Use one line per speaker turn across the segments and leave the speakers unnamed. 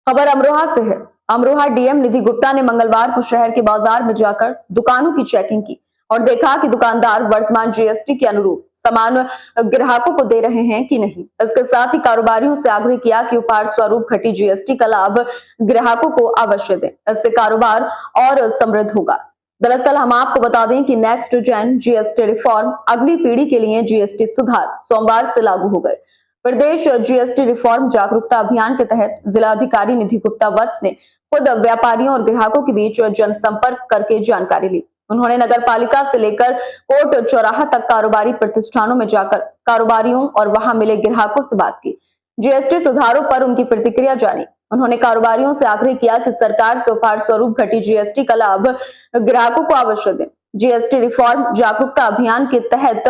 खबर अमरोहा से है। अमरोहा डीएम निधि गुप्ता ने मंगलवार को शहर के बाजार में जाकर दुकानों की चेकिंग की और देखा कि दुकानदार वर्तमान जीएसटी के अनुरूप सामान ग्राहकों को दे रहे हैं कि नहीं। इसके साथ ही कारोबारियों से आग्रह किया कि उपहार स्वरूप घटी जीएसटी का लाभ ग्राहकों को अवश्य दें, इससे कारोबार और समृद्ध होगा। दरअसल हम आपको बता दें कि नेक्स्ट जेन जीएसटी रिफॉर्म अगली पीढ़ी के लिए जीएसटी सुधार सोमवार से लागू हो गए। प्रदेश जीएसटी रिफॉर्म जागरूकता अभियान के तहत जिलाधिकारी निधि गुप्ता वत्स ने खुद व्यापारियों और ग्राहकों के बीच जनसंपर्क करके जानकारी ली। उन्होंने नगर पालिका से लेकर कोर्ट चौराहा तक कारोबारी प्रतिष्ठानों में जाकर कारोबारियों और वहां मिले ग्राहकों से बात की। जीएसटी सुधारों पर उनकी प्रतिक्रिया जानी। उन्होंने कारोबारियों से आग्रह किया कि सरकार से उपहार स्वरूप घटी जीएसटी का लाभ ग्राहकों को अवश्य दें। जीएसटी रिफॉर्म जागरूकता अभियान के तहत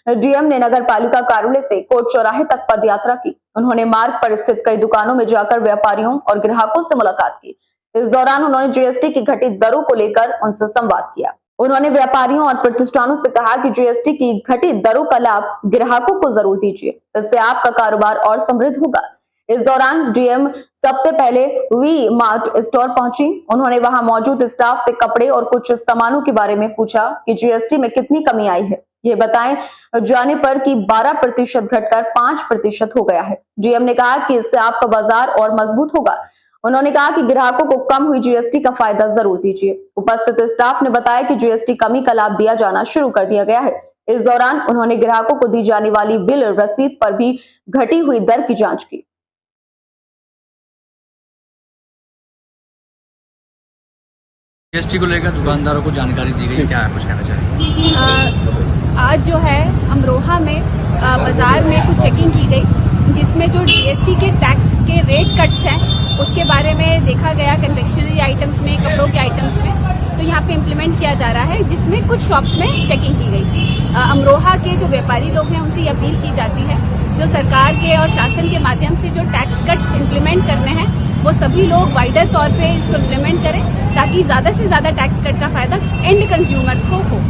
डीएम ने नगर पालिका कार्यालय से कोर्ट चौराहे तक पद यात्रा की। उन्होंने मार्ग पर स्थित कई दुकानों में जाकर व्यापारियों और ग्राहकों से मुलाकात की। इस दौरान उन्होंने जीएसटी की घटित दरों को लेकर उनसे संवाद किया। उन्होंने व्यापारियों और प्रतिष्ठानों से कहा कि जीएसटी की घटित दरों का लाभ ग्राहकों को जरूर दीजिए, इससे आपका कारोबार और समृद्ध होगा। इस दौरान डीएम सबसे पहले वी मार्ट स्टोर पहुंची। उन्होंने वहां मौजूद स्टाफ से कपड़े और कुछ सामानों के बारे में पूछा कि जीएसटी में कितनी कमी आई है। ये बताएं जाने पर कि 12% घटकर 5% हो गया है। डीएम ने कहा कि इससे आपका बाजार और मजबूत होगा। उन्होंने कहा कि ग्राहकों को कम हुई जीएसटी का फायदा जरूर दीजिए। उपस्थित स्टाफ ने बताया कि जीएसटी कमी का लाभ दिया जाना शुरू कर दिया गया है। इस दौरान उन्होंने ग्राहकों को दी जाने वाली बिल रसीद पर भी घटी हुई दर की जांच की।
जीएसटी को लेकर दुकानदारों को जानकारी दी गई, क्या है कुछ कहना चाहिए?
आज जो है अमरोहा में बाजार में कुछ चेकिंग की गई, जिसमें जो जीएसटी के टैक्स के रेट कट्स हैं उसके बारे में देखा गया। कन्फेक्शनरी आइटम्स में, कपड़ों के आइटम्स में तो यहाँ पे इम्प्लीमेंट किया जा रहा है, जिसमें कुछ शॉप्स में चेकिंग की गई। अमरोहा के जो व्यापारी लोग हैं उनसे अपील की जाती है, जो सरकार के और शासन के माध्यम से जो टैक्स कट्स इम्प्लीमेंट करने हैं वो सभी लोग वाइडर तौर पे इसको इम्प्लीमेंट करें, ताकि ज्यादा से ज्यादा टैक्स कट का फायदा एंड कंज्यूमर को हो।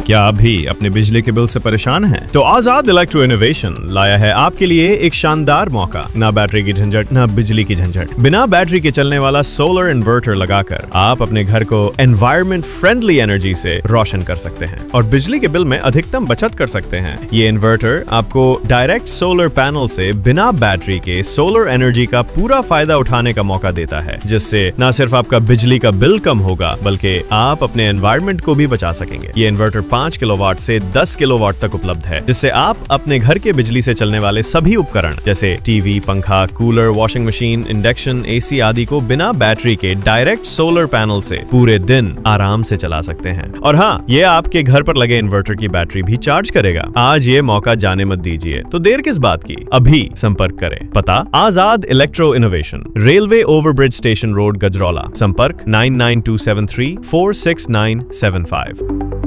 क्या आप भी अपने बिजली के बिल से परेशान हैं? तो आजाद इलेक्ट्रो इनोवेशन लाया है आपके लिए एक शानदार मौका। ना बैटरी की झंझट, ना बिजली की झंझट। बिना बैटरी के चलने वाला सोलर इन्वर्टर लगाकर आप अपने घर को एनवायरमेंट फ्रेंडली एनर्जी से रोशन कर सकते हैं और बिजली के बिल में अधिकतम बचत कर सकते हैं। ये इन्वर्टर आपको डायरेक्ट सोलर पैनल से बिना बैटरी के सोलर एनर्जी का पूरा फायदा उठाने का मौका देता है, जिससे न सिर्फ आपका बिजली का बिल कम होगा बल्कि आप अपने एनवायरमेंट को भी बचा सकेंगे। ये इन्वर्टर 5 किलोवाट से 10 किलोवाट तक उपलब्ध है, जिससे आप अपने घर के बिजली से चलने वाले सभी उपकरण जैसे टीवी, पंखा, cooler, washing machine, induction, AC आदि को बिना बैटरी के डायरेक्ट सोलर पैनल से पूरे दिन आराम से चला सकते हैं। और हाँ, ये आपके घर पर लगे इन्वर्टर की बैटरी भी चार्ज करेगा। आज ये मौका जाने मत दीजिए, तो देर किस बात की, अभी संपर्क करें। पता Azad electro innovation, railway overbridge station road, Gajraula. संपर्क 99273 46975।